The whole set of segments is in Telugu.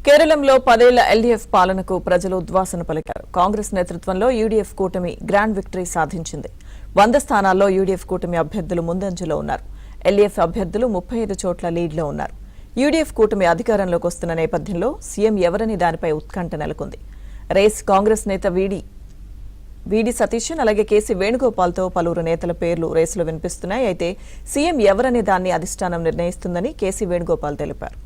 కేరళంలో 10 ఏళ్ల ఎల్డీఎఫ్ పాలనకు ప్రజలు ఉద్వాసన పలికారు. కాంగ్రెస్ నేతృత్వంలో యూడీఎఫ్ కూటమి గ్రాండ్ విక్టరీ సాధించింది. 100 స్థానాల్లో యూడీఎఫ్ కూటమి అభ్యర్థులు ముందంజలో ఉన్నారు. ఎల్డీఎఫ్ అభ్యర్థులు 35 చోట్ల లీడ్లో ఉన్నారు. యూడీఎఫ్ కూటమి అధికారంలోకి వస్తున్న నేపథ్యంలో సీఎం ఎవరని దానిపై ఉత్కంఠ నెలకొంది. రేస్ కాంగ్రెస్ నేత వీడి సతీశన్ అలాగే కేసీ వేణుగోపాల్తో పలువురు నేతల పేర్లు రేసులో వినిపిస్తున్నాయి. అయితే సీఎం ఎవరనే దాన్ని అధిష్టానం నిర్ణయిస్తుందని కేసీ వేణుగోపాల్ తెలిపారు.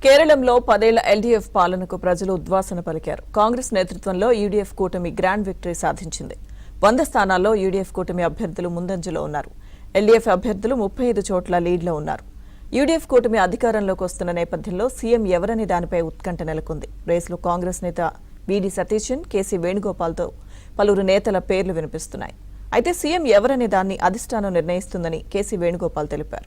కేరళంలో 10 ఏళ్ల ఎల్డీఎఫ్ పాలనకు ప్రజలు ఉద్వాసన పలికారు. కాంగ్రెస్ నేతృత్వంలో యూడీఎఫ్ కూటమి గ్రాండ్ విక్టరీ సాధించింది. 100 స్థానాల్లో యూడీఎఫ్ కూటమి అభ్యర్థులు ముందంజలో ఉన్నారు. ఎల్డీఎఫ్ అభ్యర్థులు 35 చోట్ల లీడ్లో ఉన్నారు. యూడీఎఫ్ కూటమి అధికారంలోకి వస్తున్న నేపథ్యంలో సీఎం ఎవరని దానిపై ఉత్కంఠ నెలకొంది. రేసులో కాంగ్రెస్ నేత వీడి సతీశన్, కేసీ వేణుగోపాల్తో పలువురు నేతల పేర్లు వినిపిస్తున్నాయి. అయితే సీఎం ఎవరనే దాన్ని అధిష్టానం నిర్ణయిస్తుందని కేసీ వేణుగోపాల్ తెలిపారు.